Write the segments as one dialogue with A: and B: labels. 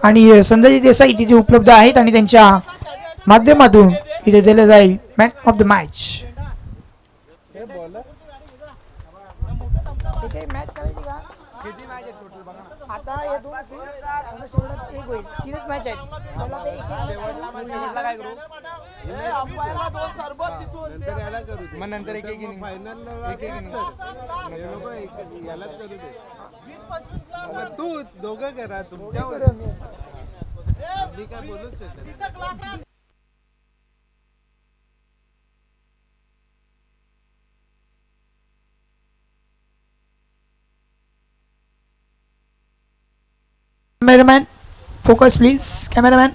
A: आणि संजय देसाई तिथे उपलब्ध आहेत आणि त्यांच्या माध्यमातून इथे दिलं जाईल man of the match. Match करायची का? किती मॅच आहेत टोटल बघा ना. आता हे दोन एक होईल. तीनच मॅच आहेत. शेवटला काय करू? अंपायरला दोन सरबत तिथून नंतर याला करू दे. मग नंतर एक इनिंग फायनल एक इनिंग यालाच करू दे. 20-25 तू दोघं करा तुमच्यावर मी काय बोलूच शकत. Cameraman, focus please. Cameraman.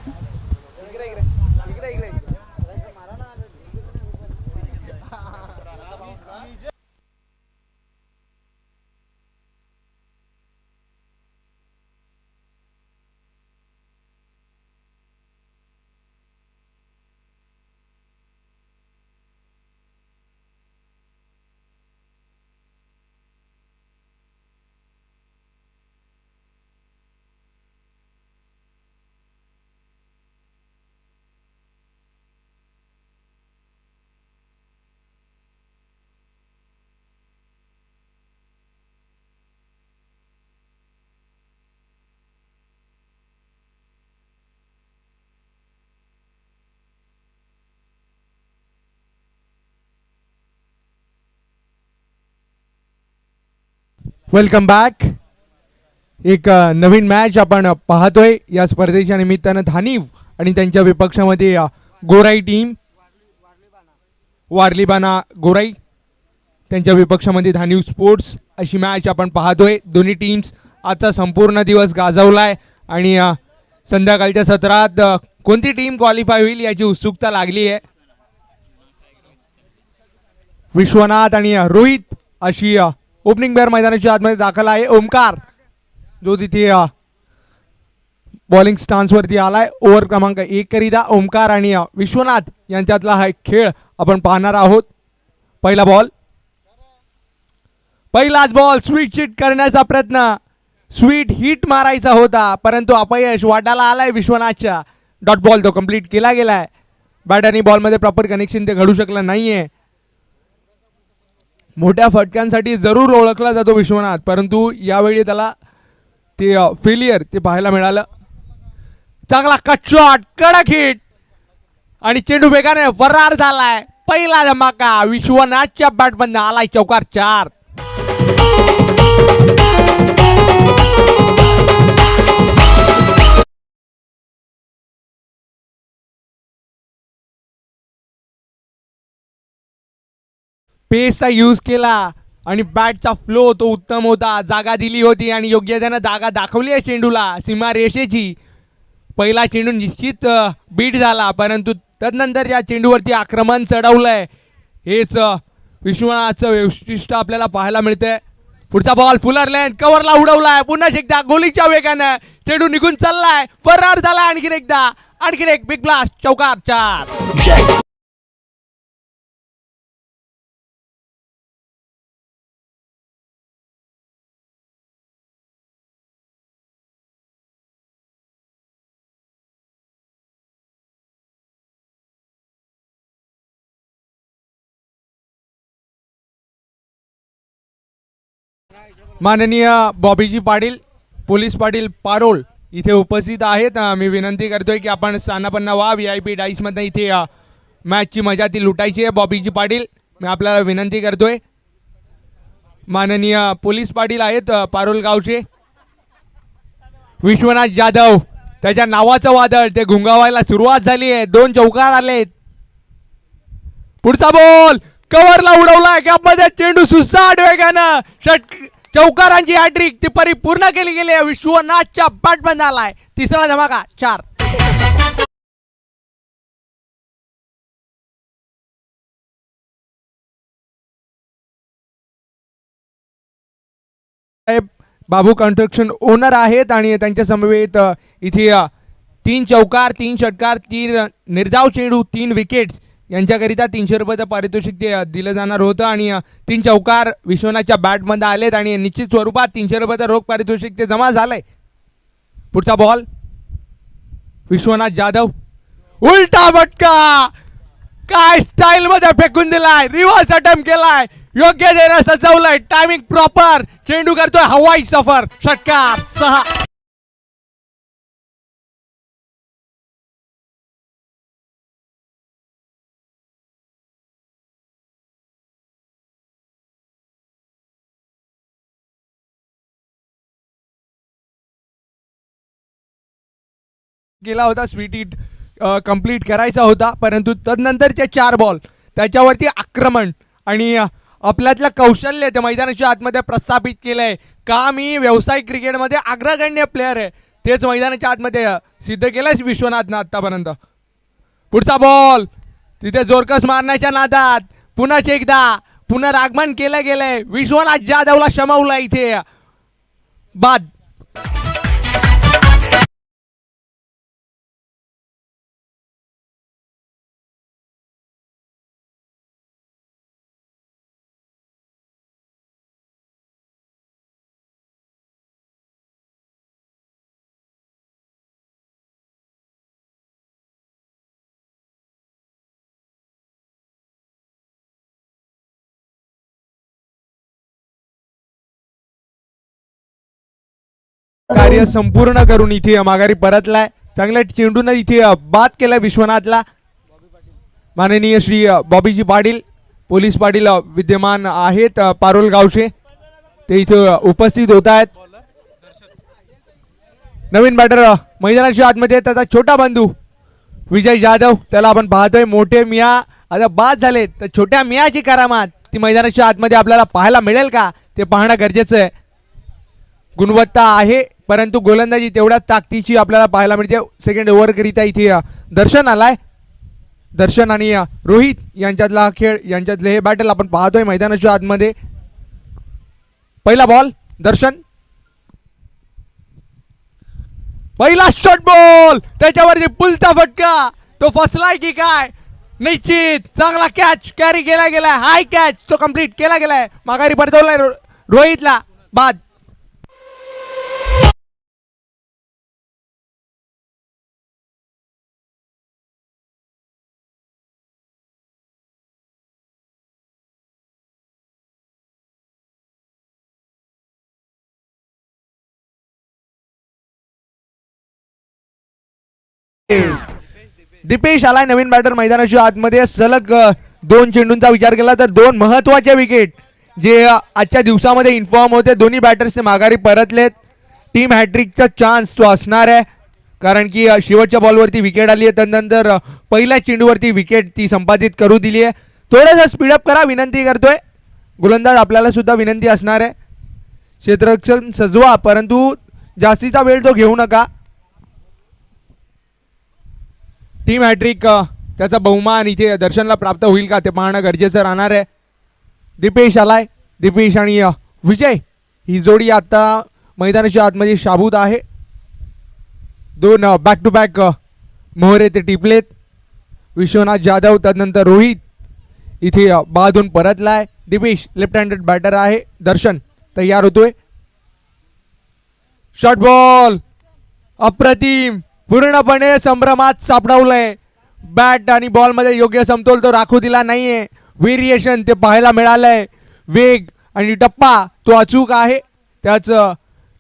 B: Welcome back. एक नवीन मॅच आपण पाहतोय या स्पर्धेच्या निमित्तानं. धानीव आणि त्यांच्या विपक्षामध्ये गोराई टीम, वारलीबाना गोराई त्यांच्या विपक्षामध्ये धानीव स्पोर्ट्स अशी मॅच आपण पाहतोय. दोन्ही टीम्स आजचा संपूर्ण दिवस गाजवलाय आणि संध्याकाळच्या सत्रात कोणती टीम क्वालिफाय होईल याची उत्सुकता लागली आहे. विश्वनाथ आणि रोहित अशी ओपनिंग पेअर मैदानाच्या आतमध्ये दाखल आहे. ओमकार जो तिथे बॉलिंग स्टान्सवरती आलाय ओव्हर क्रमांक 1 करिता. ओमकार आणि विश्वनाथ यांच्यातला हा खेळ आपण पाहणार आहोत. पहिला बॉल, पहिलाच बॉल. स्वीट चिट करण्याचा प्रयत्न, स्वीट हिट मारायचा होता परंतु अपयश वाटाला आलाय विश्वनाथच्या. डॉट बॉल तो कंप्लीट केला गेलाय. बॅट आणि बॉलमध्ये प्रॉपर कनेक्शन ते घडू शकलं नाहीये. मोठ्या फटक्यांसाठी जरूर ओळखला जातो विश्वनाथ, परंतु यावेळी त्याला ते फेलियर ते पाहायला मिळालं. चांगला कट शॉट, कडक हिट आणि चेंडू वेगाने फरार झालाय. पहिला धमाका विश्वनाथच्या बॅटमधून आलाय. चौकार 4. पेसचा यूज केला आणि बॅटचा फ्लो तो उत्तम होता. जागा दिली होती आणि योग्य त्यानं जागा दाखवली आहे चेंडूला सीमा रेषेची. पहिला चेंडू निश्चित बीट झाला परंतु तदनंतर या चेंडूवरती आक्रमण चढवलंय. हेच विश्वनाथचं वैशिष्ट्य आपल्याला पाहायला मिळतंय. पुढचा बॉल फुलर लेन कव्हरला उडवलाय. पुन्हा एकदा गोलीच्या वेगानं चेंडू निघून चाललाय, फरार झाला. आणखीन एकदा, आणखीन एक बिग ब्लास्ट. चौकार 4. माननीय बॉबीजी पाटील, पोलीस पाटील पारोळ इथे उपस्थित आहेत. मी विनंती करतोय की आपण स्थानापन्न व्हा. VIP डाईसमध्ये इथे मॅचची मजा ती लुटायची आहे. बॉबीजी पाटील मी आपल्याला विनंती करतोय. माननीय पोलीस पाटील आहेत पारोल गावचे. विश्वनाथ जाधव त्याच्या नावाचं वादळ ते घुंगावायला सुरुवात झाली आहे. 2 चौकार आलेत. पुढचा बॉल कव्हरला उडवला. गॅपमध्ये चेंडू सुसाट वेगानं चौकारांची हॅट्रिक ती परिपूर्ण केली गेली. विश्वनाथच्या बॅटमधून आलाय. तिसरा धमाका 4. बाबू कन्स्ट्रक्शन ओनर आहेत आणि त्यांच्या समवेत इथे 3 चौकार, 3 षटकार, 3 निर्धाव चेंडू, 3 विकेट्स यांच्याकरिता 300 रुपयाचं पारितोषिक ते दिलं जाणार होतं आणि 3 चौकार विश्वनाथच्या बॅटमध्ये आलेत आणि निश्चित स्वरूपात 300 रुपयाचं रोख पारितोषिक ते जमा झालंय. पुढचा बॉल विश्वनाथ जाधव, उलटा फटका, काय स्टाईल मध्ये फेकून दिलाय, रिव्हर्स अटेम्प्ट केलाय, योग्य देणं सजवलंय, टायमिंग प्रॉपर, चेंडू करतोय हवाई सफर, षटकार 6. गेला होता स्वीट हिट कंप्लीट करायचा होता, परंतु तदनंतरचे 4 बॉल त्याच्यावरती आक्रमण आणि आपल्यातलं कौशल्य ते मैदानाच्या आतमध्ये प्रस्थापित केलंय. का मी व्यावसायिक क्रिकेटमध्ये अग्रगण्य प्लेअर आहे तेच मैदानाच्या आतमध्ये सिद्ध केलंय विश्वनाथनं आतापर्यंत. पुढचा बॉल तिथे जोरकस मारण्याच्या नादात पुन्हा एकदा पुनरागमन केलं गेलंय, विश्वनाथ जाधवला शमवला इथे बाद. कार्य संपूर्ण करून इथे माघारी परतलाय. चांगल्या चेंडून इथे बाद केलाय विश्वनाथला. माननीय श्री बॉबीजी पाटील, पोलीस पाटील विद्यमान आहेत पारोल गावचे, ते इथे उपस्थित होत आहेत. नवीन बॅटर मैदानाच्या आतमध्ये त्याचा छोटा बंधू विजय जाधव, त्याला आपण पाहतोय. मोठे मिया आता बाद झाले तर छोट्या मियाची करामात ती मैदानाच्या आतमध्ये आपल्याला पाहायला मिळेल का ते पाहणं गरजेचं आहे. गुणवत्ता आहे परंतु गोलंदाजी तेवढ्याच ताकदीची आपल्याला पाहायला मिळते. सेकंड ओव्हर करिता इथे दर्शन आलाय. दर्शन आणि रोहित यांच्यातला खेळ, यांच्यातले हे बॅटल आपण पाहतोय मैदानाच्या आतमध्ये. पहिला बॉल दर्शन, पहिला शॉट बॉल, त्याच्यावरती पुलता फटका, तो फसलाय की काय, निश्चित चांगला कॅच कॅरी केला गेलाय, हाय कॅच तो कंप्लीट केला गेलाय, माघारी परतवलाय रोहितला, बाद. दीपेश आलाय नवीन बॅटर मैदानाच्या आतमध्ये. सलग 2 चेंडूंचा विचार केला तर 2 महत्वाचे विकेट जे आजच्या दिवसामध्ये इन्फॉर्म होते. दोन्ही बॅटर्स माघारी परतलेत. टीम हॅट्रिकचा चान्स तो असणार आहे, कारण की शेवटच्या बॉलवरती विकेट आली आहे, त्यानंतर पहिल्या चेंडूवरती विकेट ती संपादित करू दिली आहे. थोडंसं स्पीडअप करा विनंती करतोय. गोलंदाज आपल्याला सुद्धा विनंती असणार आहे, क्षेत्ररक्षण सजवा परंतु जास्तीचा वेळ तो घेऊ नका. टीम हॅट्रिक त्याचा बहुमान इथे दर्शनला प्राप्त होईल का ते पाहणं गरजेचं राहणार आहे. दीपेश आलाय, दीपेश आणि विजय ही जोडी आता मैदानाच्या आतमध्ये शाबूत आहे. 2 बॅक टू बॅक मोहरे ते टिपलेत. विश्वनाथ जाधव त्यानंतर रोहित इथे बादून परतलाय. दीपेश लेफ्ट हँडेड बॅटर आहे. दर्शन तयार होतोय. शॉट बॉल अप्रतिम, पूर्णपणे संभ्रमात सापडवलंय. बॅट आणि बॉल मध्ये योग्य समतोल तो राखू दिला नाहीये. व्हेरिएशन ते पाहायला मिळालंय. वेग आणि टप्पा तो अचूक आहे. त्याच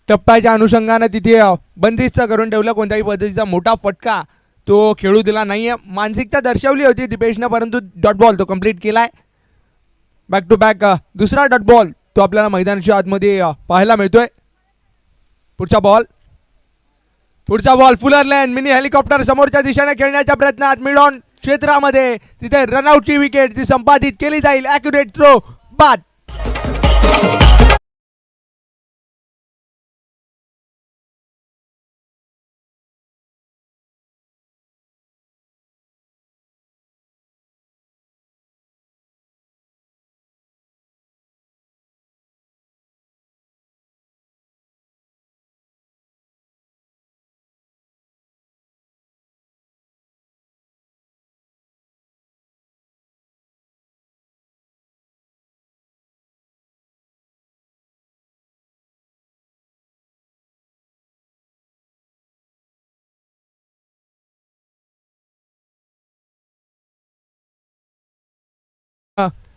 B: टप्प्याच्या अनुषंगाने तिथे बंदिस्त करून ठेवलं. कोणत्याही पद्धतीचा मोठा फटका तो खेळू दिला नाहीये. मानसिकता दर्शवली होती दीपेशनं, परंतु डॉट बॉल तो कंप्लीट केलाय. बॅक टू बॅक दुसरा डॉट बॉल तो आपल्याला मैदानाच्या आतमध्ये पाहायला मिळतोय. पुढचा बॉल फुलर लेन मिनी हेलिकॉप्टर समोरच्या दिशेने खेळण्याच्या प्रयत्नात मिड ऑन क्षेत्रामध्ये तिथे रनआउटची विकेट ती संपादित केली जाईल. ॲक्युरेट थ्रो, बाद.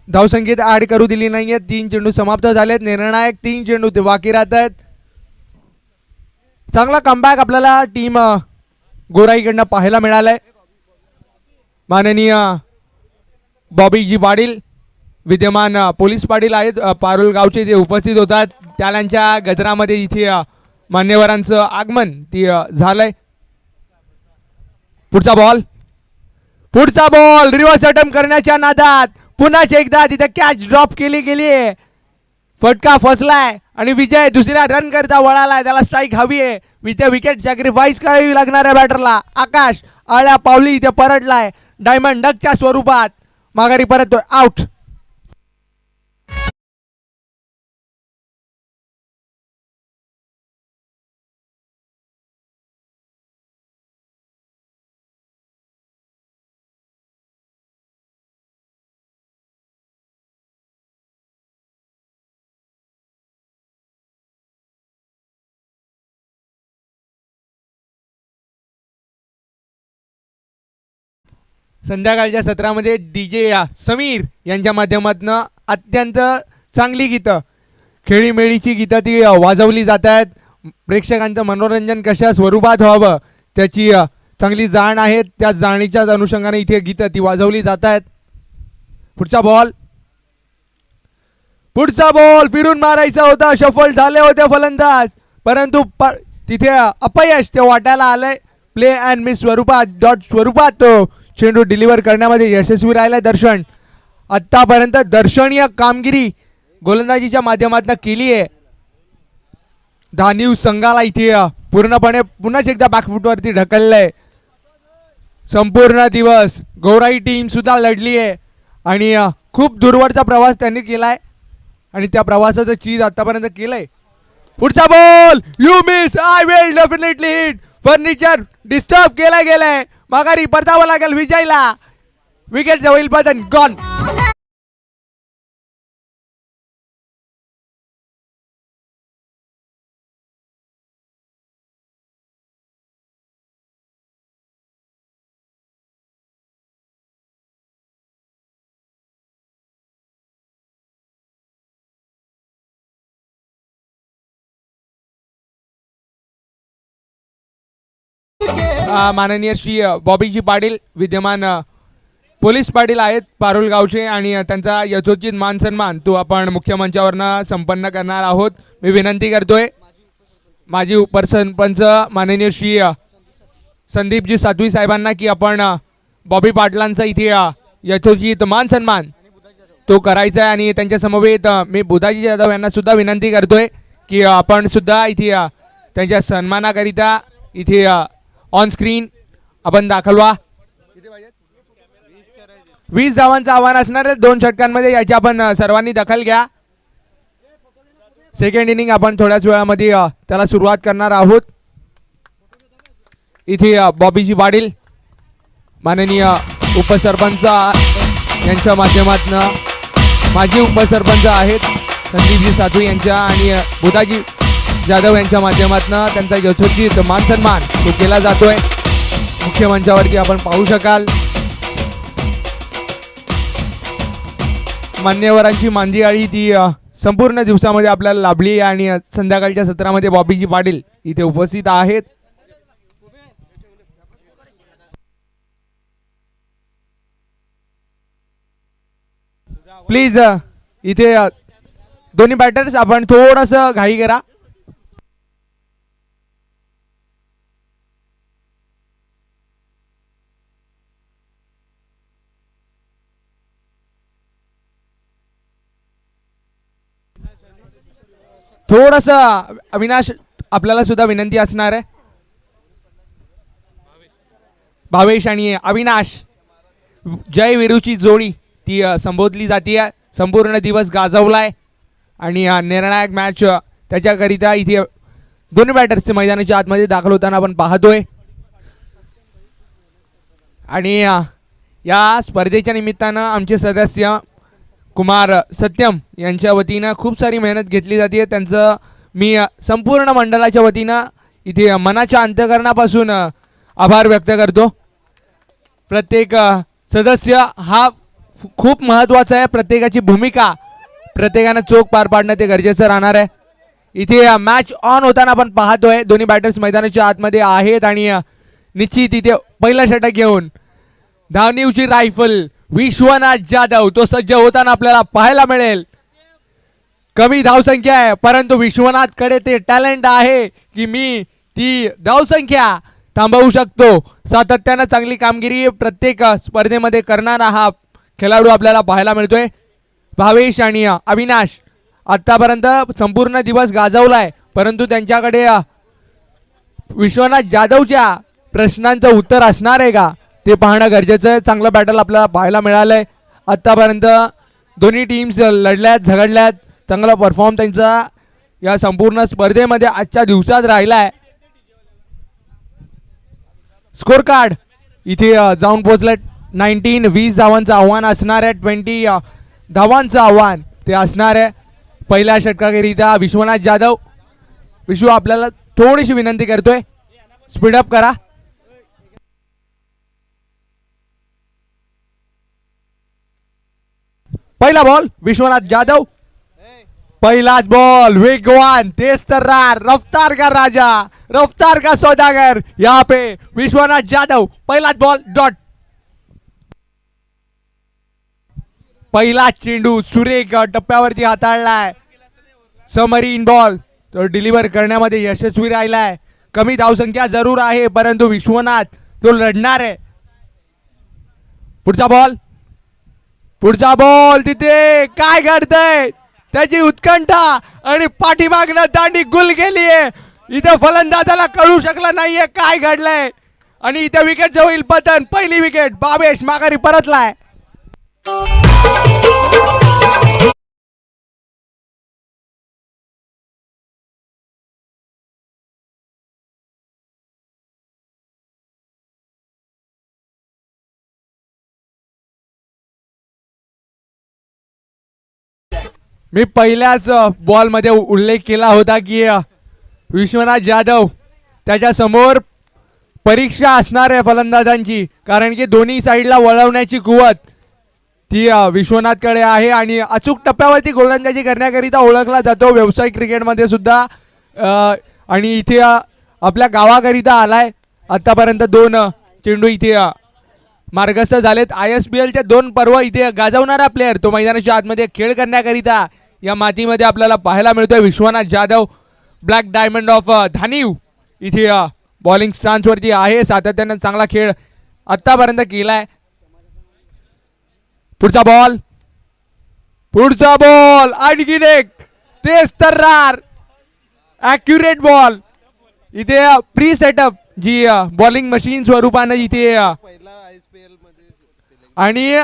B: धावसंख्येत ऍड करू दिली नाहीये. 3 चेंडू समाप्त झालेत. निर्णायक 3 चेंडू ते बाकी राहत आहेत. चांगला कमबॅक आपल्याला टीम गोराईकडनं पाहायला मिळालाय. माननीय बॉबीजी पाटील विद्यमान पोलीस पाटील आहेत पारुल गावचे ते उपस्थित होतात. त्यांच्या गजरामध्ये इथे मान्यवरांचं आगमन ती झालंय. पुढचा बॉल रिव्हर्स अटेम्प्ट करण्याच्या नादात पुन्हा एकदा तिथे कॅच ड्रॉप केली गेली. फटका फसलाय आणि विजय दुसऱ्या रन करता वळालाय. त्याला स्ट्राईक हवी आहे. विकेट सॅक्रिफाईस करावी लागणार आहे बॅटरला. आकाश आळ्या पावली इथे परतलाय डायमंड डकच्या स्वरूपात. माघारी परततोय. आउट. संध्याकाळच्या सत्रामध्ये DJ समीर यांच्या माध्यमातून अत्यंत चांगली गीतं खेळीमेळीची गीतं ती वाजवली जात आहेत. प्रेक्षकांचं मनोरंजन कशा स्वरूपात व्हावं त्याची चांगली जाण आहे. त्या जाणीच्या अनुषंगाने इथे गीतं ती वाजवली जात आहेत. पुढचा बॉल फिरून मारायचा होता. शफल झाले होते फलंदाज परंतु तिथे अपयश ते वाटायला आलंय. प्ले अँड मिस स्वरूपात डॉट स्वरूपात तो चेंडू डिलिव्हर करण्यामध्ये यशस्वी राहिलाय दर्शन. आतापर्यंत दर्शनीय कामगिरी गोलंदाजीच्या माध्यमातून केली आहे. धानिव संघाला इथे पूर्णपणे पुन्हा एकदा बॅकफुटवरती ढकललंय. संपूर्ण दिवस गौराई टीम सुद्धा लढली आहे आणि खूप दूरवरचा प्रवास त्यांनी केलाय आणि त्या प्रवासाचं चीज आतापर्यंत केलंय. पुढचा ball you miss I will definitely hit. Furniture disturb केला गेलाय. माघारी परतावं लागेल विजयला. विकेट जवळ पतन गॉन. माननीय श्री बॉबीजी पाटील विद्यमान पोलीस पाटील आहेत पारुल गावचे आणि त्यांचा यथोचित मान सन्मान तो आपण मुख्य मंचावरनं संपन्न करणार आहोत. मी विनंती करतोय माजी उपसरपंच माननीय श्री संदीपजी सातवी साहेबांना की आपण बॉबी पाटलांचा इथे यथोचित मान सन्मान तो करायचा आहे आणि त्यांच्या समवेत मी बुधाजी जाधव यांना सुद्धा विनंती करतोय की आपण सुद्धा इथे त्यांच्या सन्मानाकरिता इथे ऑन स्क्रीन आपण दाखलवा. 20 धावांचं आव्हान असणार आहे 2 षटकांमध्ये. याची आपण सर्वांनी दखल घ्या. सेकंड इनिंग आपण थोड्याच वेळामध्ये त्याला सुरुवात करणार आहोत. इथे बॉबीजी पाटील माननीय उपसरपंच यांच्या माध्यमातून माजी उपसरपंच आहेत संदीपजी सातवी यांच्या आणि बुधाजी जाधव यांच्या माध्यमातून त्यांचा यथोचित मान सन्मान तो केला जातोय. मुख्य मंचावरती आपण पाहू शकाल. मान्यवरांची मांदियाळी ती संपूर्ण दिवसामध्ये आपल्याला लाभली आहे आणि संध्याकाळच्या सत्रामध्ये बॉबीजी पाटील इथे उपस्थित आहेत. प्लीज इथे दोन्ही बॅटर्स आपण थोडंसं घाई करा. थोडंसं अविनाश आपल्याला सुद्धा विनंती असणार आहे. भावेश आणि अविनाश जय विरूची जोडी ती संबोधली जाते. संपूर्ण दिवस गाजवलाय आणि निर्णायक मॅच त्याच्याकरिता इथे दोन्ही बॅटर्सचे मैदानाच्या आतमध्ये दाखल होताना आपण पाहतोय. आणि या स्पर्धेच्या निमित्तानं आमचे सदस्य कुमार सत्यम यांच्या वतीनं खूप सारी मेहनत घेतली जाते. त्यांचं मी संपूर्ण मंडळाच्या वतीनं इथे मनाच्या अंतःकरणापासून आभार व्यक्त करतो. प्रत्येक सदस्य हा खूप महत्वाचं आहे. प्रत्येकाची भूमिका प्रत्येकानं चोख पार पाडणं ते गरजेचं राहणार आहे. इथे मॅच ऑन होताना आपण पाहतोय दोन्ही बॅटर्स मैदानाच्या आतमध्ये आहेत आणि निश्चित इथे पहिला षटक घेऊन धावनीवची रायफल विश्वनाथ जाधव तो सज्ज होताना आपल्याला पाहायला मिळेल. कमी धावसंख्या आहे परंतु विश्वनाथ कडे ते टॅलेंट आहे की मी ती धावसंख्या थांबवू शकतो. सातत्यानं चांगली कामगिरी प्रत्येक स्पर्धेमध्ये करणारा हा खेळाडू आपल्याला पाहायला मिळतोय. भावेश आणि अविनाश आतापर्यंत संपूर्ण दिवस गाजवलाय परंतु त्यांच्याकडे विश्वनाथ जाधवच्या प्रश्नांचं उत्तर असणार आहे का ते पाहणं गरजेचं आहे. चांगलं बॅटल आपल्याला पाहायला मिळालंय. आतापर्यंत दोन्ही टीम्स लढल्यात झगडल्यात. चांगला परफॉर्म त्यांचा या संपूर्ण स्पर्धेमध्ये आजच्या दिवसात राहिला आहे. स्कोर कार्ड इथे जाऊन पोहोचलं. 20 धावांचं आव्हान असणार आहे. 20 धावांचं आव्हान ते असणार आहे. पहिल्या षटकाकरिता विश्वनाथ जाधव. विश्व आपल्याला थोडीशी विनंती करतोय स्पीडअप करा. पहिला बॉल विश्वनाथ जाधव. पहिलाच बॉल वेगवान तेज तर्रार रफ्तार का राजा रफ्तार का सौदागर यहाँ पे विश्वनाथ जाधव. पहिलाच बॉल डॉट. पहिला चेंडू सुरेख टप्प्यावरती हाताळलाय. समरीन बॉल तो डिलिव्हर करण्यामध्ये यशस्वी राहिलाय. कमी धावसंख्या जरूर आहे परंतु विश्वनाथ तो लढणार आहे. पुढचा बॉल पुढचा बॉल तिथे काय घडतंय त्याची उत्कंठा आणि पाठीमागनं दांडी गुल गेलीये. इथे फलंदाजाला कळू शकलं नाहीये काय घडलंय आणि इथे विकेट होईल पतन. पहिली विकेट भावेश माघारी परतलाय. मी पहिल्याच बॉलमध्ये उल्लेख केला होता की विश्वनाथ जाधव त्याच्या समोर परीक्षा असणार आहे फलंदाजांची कारण की दोन्ही साईडला वळवण्याची कुवत ती विश्वनाथकडे आहे आणि अचूक टप्प्यावरती गोलंदाजी करण्याकरिता ओळखला जातो व्यावसायिक क्रिकेटमध्ये सुद्धा. आणि इथे आपल्या गावाकरिता आलाय. आतापर्यंत 2 चेंडू इथे मार्गस्थ झालेत. ISPLचे 2 पर्व इथे गाजवणारा प्लेअर तो मैदानाच्या आतमध्ये खेळ करण्याकरिता या मातीमध्ये आपल्याला पाहायला मिळतोय. Vishwanath Jadhav black diamond of Dhaniv इथे बॉलिंग स्टान्सवरती आहे. सातत्यानं चांगला खेळ आतापर्यंत केलाय. पुढचा बॉल आणखीन एक तेज तर्रार ॲक्युरेट बॉल. इथे प्री सेटअप जी बॉलिंग मशीन स्वरूपानं इथे आणि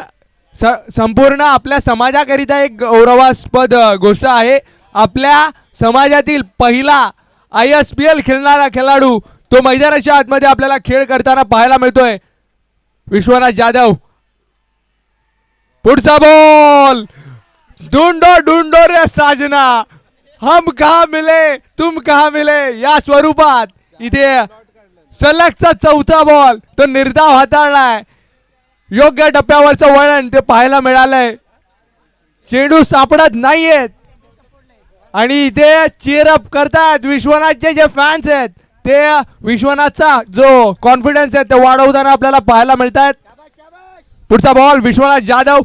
B: संपूर्ण आपल्या समाजाकरिता एक गौरवास्पद गोष्ट आहे. आपल्या समाजातील पहिला ISPL खेळणारा खेळाडू तो मैदानाच्या आतमध्ये आपल्याला खेळ करताना पाहायला मिळतोय विश्वनाथ जाधव. पुढचा बॉल ढूंढो ढूंढो रे साजना हम कहा मिले तुम कहा मिले या स्वरूपात इथे सलगचा चौथा बॉल तो निर्धाव हाताळलाय. योग्य टप्प्यावरचं वळण ते पाहायला मिळालंय. चेंडू सापडत नाहीयेत आणि इथे चीअरअप करतात विश्वनाथचे जे फॅन्स आहेत ते विश्वनाथचा जो कॉन्फिडन्स आहे ते वाढवताना आपल्याला पाहायला मिळतात. पुढचा बॉल विश्वनाथ जाधव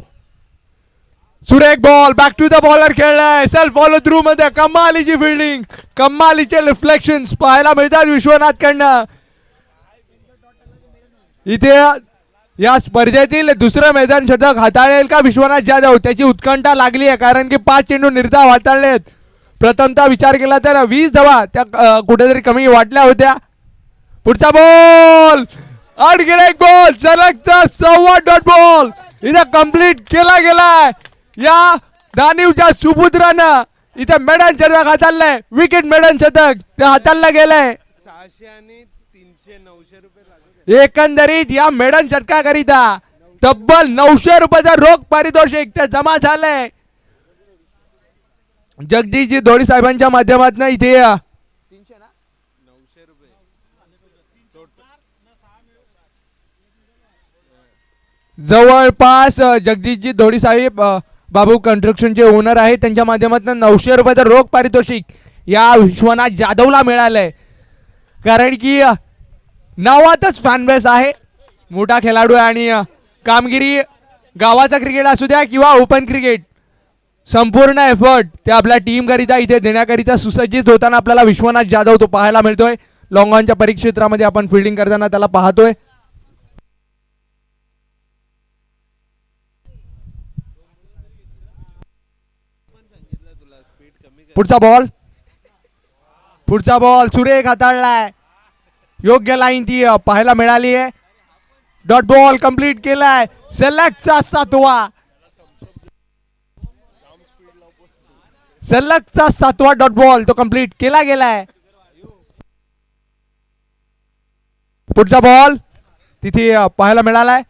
B: सुरेख ball back to the bowler खेळलाय. सेल्फ फॉलो थ्रू मध्ये कमालीची फिल्डिंग कमालीचे रिफ्लेक्शन्स पाहायला मिळतात विश्वनाथ कडनं. इथे या स्पर्धेतील दुसरं मैदान षटक हाताळेल का विश्वनाथ जाधव त्याची उत्कंठा लागली आहे कारण की 5 चेंडू निर्धाव हाताळलेत. प्रथमतः विचार केला तर 20 धावा त्या कुठेतरी कमी वाटल्या होत्या. पुढचा बॉल आणखीन एक बॉल सलगचा 6वा डॉट बॉल इथे कंप्लीट केला गेलाय. या दानीवच्या सुपुत्रानं इथे मेडन शतक हाताळलंय. विकेट मेडन शतक ते हाताळलं गेलंय.
C: 600 आणि 300 900 रुपये
B: एकंदरीत या मेडन षटकाकरिता तब्बल 900 रुपयाचा रोख पारितोषिक ते जमा झालंय. जगदीशजी दोडी साहेबांच्या माध्यमातून इथे
C: 900 रुपये
B: जवळपास जगदीशजी धोडी साहेब बाबू कन्स्ट्रक्शनचे ओनर आहेत, त्यांच्या माध्यमातून 900 रुपयाचं रोख पारितोषिक या विश्वनाथ जाधवला मिळालंय. कारण की नावातच फॅनबेस आहे, मोठा खेळाडू आहे आणि कामगिरी गावाचा क्रिकेट असू द्या किंवा ओपन क्रिकेट संपूर्ण एफर्ट ते आपल्या टीम करिता इथे देण्याकरिता सुसज्जित होताना आपल्याला विश्वनाथ जाधव तो पाहायला मिळतोय. लॉंग ऑनच्या परिक्षेत्रामध्ये आपण फिल्डिंग करताना त्याला पाहतोय. पुढचा बॉल सुरेख हाताळलाय, योग्य लाईन ती पाहायला मिळाली आहे. डॉट बॉल कंप्लीट केलाय, सलगचा 7वा डॉट बॉल तो कंप्लीट केला गेलाय. पुढचा बॉल तिथे पाहायला मिळालाय,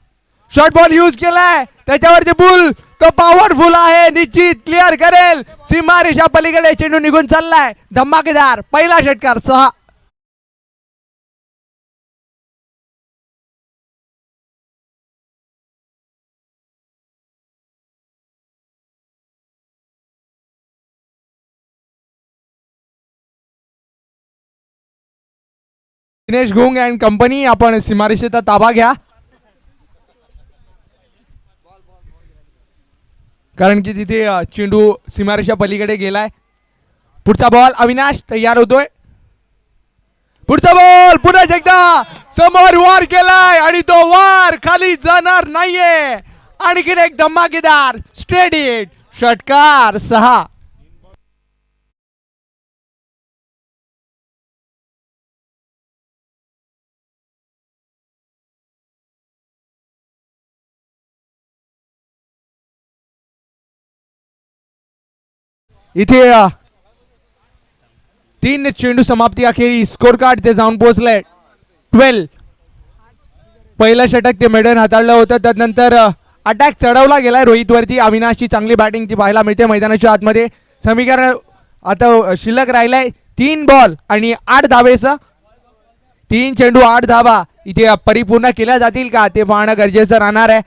B: शॉर्ट बॉल यूज केलाय, त्याच्यावरती बुल तो पॉवरफुल आहे, निश्चित क्लिअर करेल. सीमा रेषा पलीकडे चेंडू निघून चाललाय, धमाकेदार पहिला षटकार 6. दिनेश घुंग अँड कंपनी आपण सीमारेषेचा ताबा घ्या, कारण की तिथे चेंडू सीमारेषा पलीकडे गेलाय. पुढचा बॉल अविनाश तयार होतोय. पुढचा बॉल पुन्हा एकदा समोर वार केलाय आणि तो वार खाली जाणार नाहीये. आणखीन एक धमाकेदार स्ट्रेट हिट, षटकार 6. इथे 3 चेंडू समाप्ती अखेरी स्कोर कार्ड ते जाऊन पोहोचले 12. पहिलं षटक ते मेडन हाताळलं होतं, त्यानंतर अटॅक चढवला गेलाय रोहित वरती. अविनाशची चांगली बॅटिंग ती पाहायला मिळते मैदानाच्या आतमध्ये. समीकरण आता शिल्लक राहिलाय 3 बॉल आणि 8 धावेसह. 3 चेंडू 8 धावा इथे परिपूर्ण केल्या जातील का ते पाहणं गरजेचं राहणार आहे.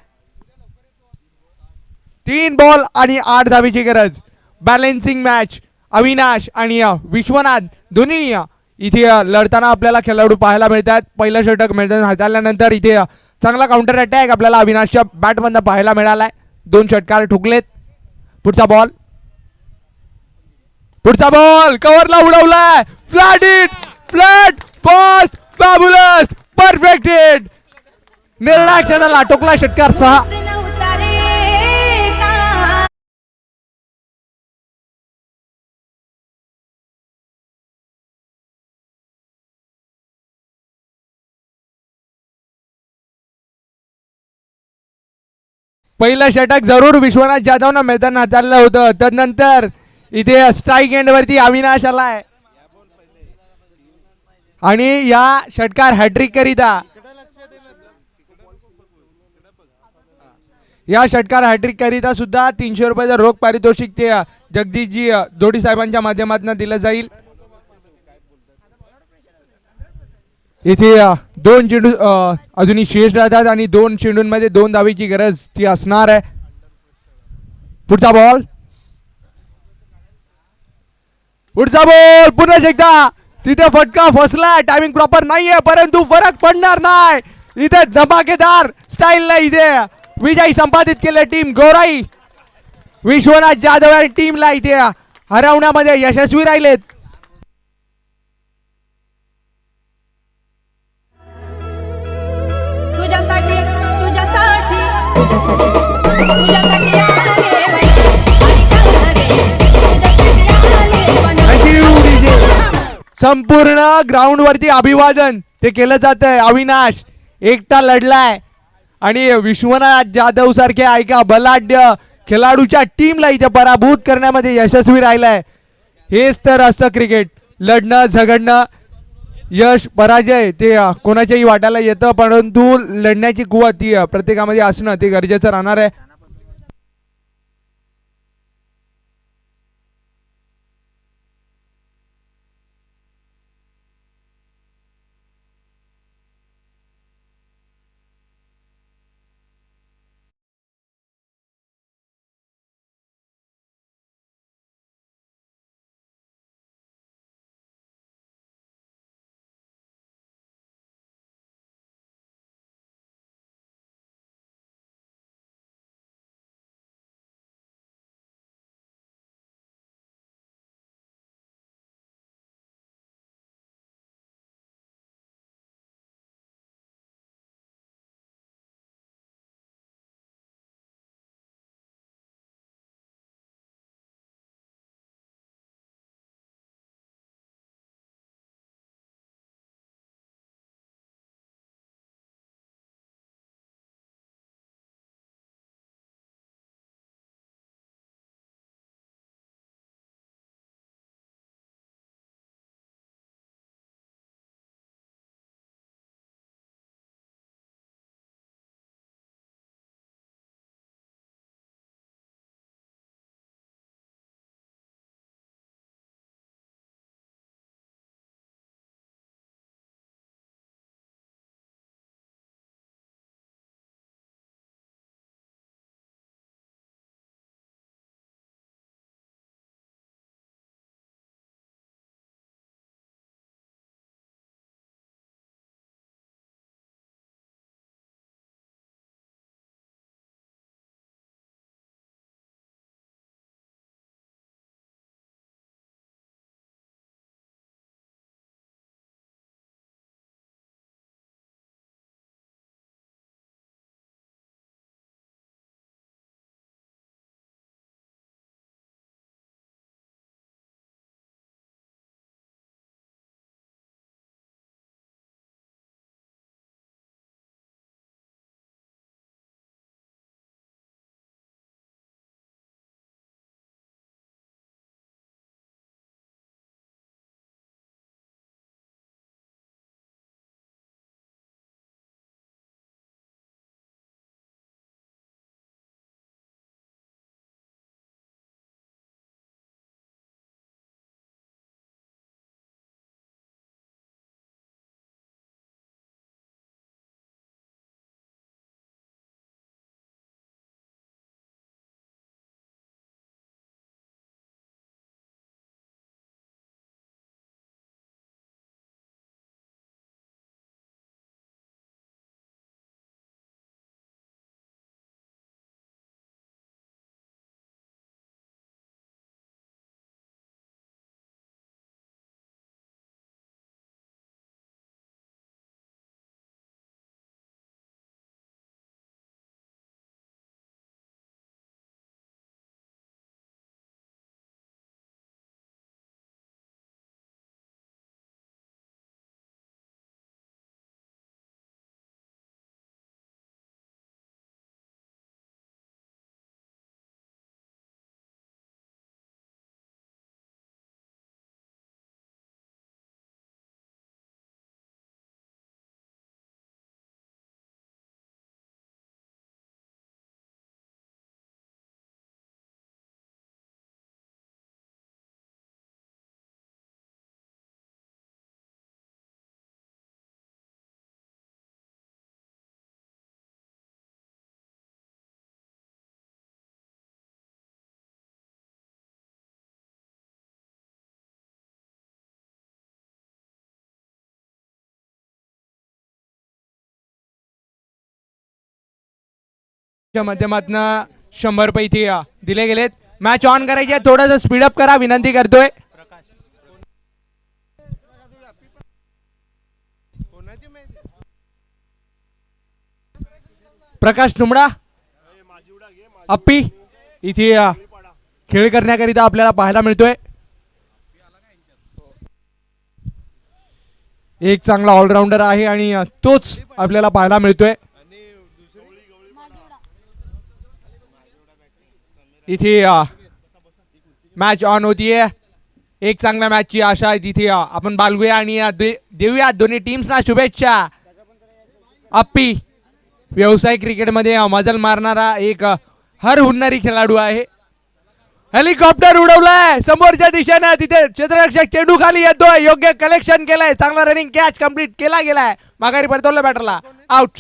B: 3 बॉल आणि 8 धावेची गरज. बॅलेन्सिंग मॅच अविनाश आणि विश्वनाथ दोन्ही इथे लढताना आपल्याला खेळाडू पाहायला मिळतात. पहिलं षटक मैदान हाताळल्यानंतर इथे चांगला काउंटर अटॅक आपल्याला अविनाशच्या बॅटमधून पाहायला मिळालाय. 2 षटकार ठोकलेत. पुढचा बॉल कव्हरला उडवलाय, flat hit, flat fast fabulous perfect hit. निर्णायक क्षणाला टोकला षटकार 6. पहिलं षटक जरूर विश्वनाथ जाधवनं मैदान हाताळलं होतं, त्यानंतर इथे स्ट्राईक एंड वरती अविनाश आलाय आणि या षटकार हॅट्रिक करिता सुद्धा 300 रुपयाचं रोख पारितोषिक ते जगदीशजी धोडी साहेबांच्या माध्यमातून दिलं जाईल. इथे 2 चेंडू अजूनही शेष राहतात आणि 2 चेंडूंमध्ये 2 धावेची गरज ती असणार आहे. पुढचा बॉल पुन्हा एकदा तिथे फटका फसला, टायमिंग प्रॉपर नाहीये परंतु फरक पडणार नाही. इथे धमाकेदार स्टाईल इथे विजय संपादित केले टीम गोराई. विश्वनाथ जाधव आणि टीमला इथे हरवण्यामध्ये यशस्वी राहिलेत. संपूर्ण ग्राउंड वरती अभिवादन ते केलं जात आहे. अविनाश एकटा लढलाय आणि विश्वनाथ जाधव सारखे ऐका बलाढ्य खेळाडूच्या टीमला इथे पराभूत करण्यामध्ये यशस्वी राहिलाय. हेच तर असतं क्रिकेट, लढणं झगडणं, यश पराजय ते कोणाच्याही वाटायला येतं, परंतु लढण्याची कुवत ती प्रत्येकामध्ये असणं ते गरजेचं राहणार आहे. च्या माध्यमातून 100 रुपये इथे दिले गेलेत. मॅच ऑन करायची आहे, थोडंसं स्पीडअप करा विनंती करतोय.
C: कोणाची मॅच आहे?
B: प्रकाश तुंबडा अप्पी इथे खेळ करण्याकरिता आपल्याला पाहायला मिळतोय. एक चांगला ऑलराऊंडर आहे आणि तोच आपल्याला पाहायला मिळतोय. इथे मॅच ऑन होतीये. एक चांगल्या मॅचची आशा आहे तिथे आपण बाळगूया आणि देऊया दोन्ही टीम्सना शुभेच्छा. अप्पी व्यावसायिक क्रिकेटमध्ये मजल मारणारा एक हर हुन्नरी खेळाडू आहे. हेलिकॉप्टर उडवलाय समोरच्या दिशेने, तिथे क्षेत्ररक्षक चेंडू खाली येतोय, योग्य कलेक्शन केलंय, चांगला रनिंग कॅच कंप्लीट केला गेलाय, माघारी परतवलं बॅटरला, आउट.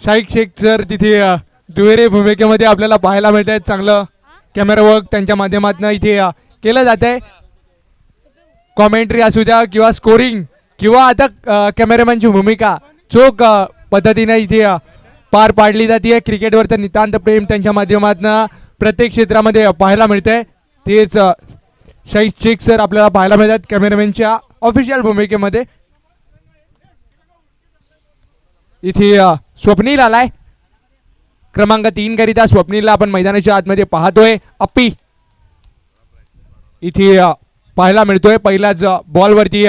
B: शाहीद शेख सर तिथे दुहेरी भूमिकेमध्ये आपल्याला पाहायला मिळत आहेत. चांगलं कॅमेरा वर्क त्यांच्या माध्यमातून इथे केलं जात आहे. कॉमेंट्री असू द्या किंवा स्कोरिंग किंवा आता कॅमेरामॅनची भूमिका चोख पद्धतीने इथे पार पाडली जाते. क्रिकेटवरचं नितांत प्रेम त्यांच्या माध्यमातून प्रत्येक क्षेत्रामध्ये पाहायला मिळतंय. तेच शाहीद शेख सर आपल्याला पाहायला मिळतात कॅमेरामॅनच्या ऑफिशियल भूमिकेमध्ये. इथे स्वप्नील आलाय क्रमांक 3 करिता. स्वप्नीलला आपण मैदानाच्या आतमध्ये पाहतोय. अप्पी इथे पाहायला मिळतोय. पहिल्याच बॉलवरती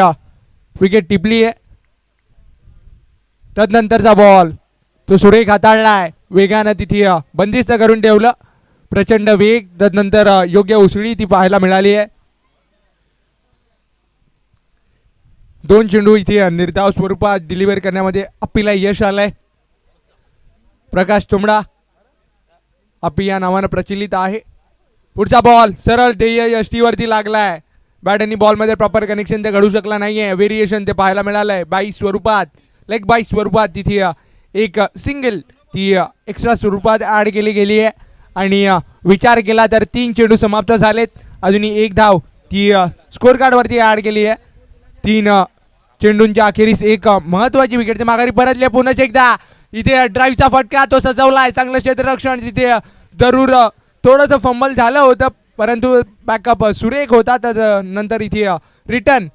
B: विकेट टिपली आहे. तदनंतरचा बॉल तो सुरेख हाताळलाय, वेगानं तिथे बंदिस्त करून ठेवलं. प्रचंड वेग, तदनंतर योग्य उसळी ती पाहायला मिळाली आहे. 2 चेंडू इथे निर्धाव स्वरूपात डिलिव्हर करण्यामध्ये अप्पीला यश आलंय. प्रकाश तुंबडा अप्पी या नावानं प्रचलित आहे. पुढचा बॉल सरळ ध्येय यष्टीवरती लागलाय. बॅट आणि बॉलमध्ये प्रॉपर कनेक्शन ते घडू शकला नाहीये. व्हेरिएशन ते पाहायला मिळालंय बाई स्वरूपात, लेग बाई स्वरूपात. तिथे एक सिंगल ती एक्स्ट्रा स्वरूपात ॲड केली गेली आहे. आणि विचार केला तर 3 चेंडू समाप्त झालेत. अजूनही 1 धाव ती स्कोर कार्डवरती ॲड केली आहे. 3 चेंडूंच्या अखेरीस एक महत्वाची विकेट ते माघारी परतले. पुन्हा एकदा इथे ड्राईव्हचा फटका तो सजवलाय. चांगलं क्षेत्ररक्षण तिथे जरूर थोडंसं फंबल झालं होतं, परंतु बॅकअप सुरेख होता. तर नंतर इथे रिटर्न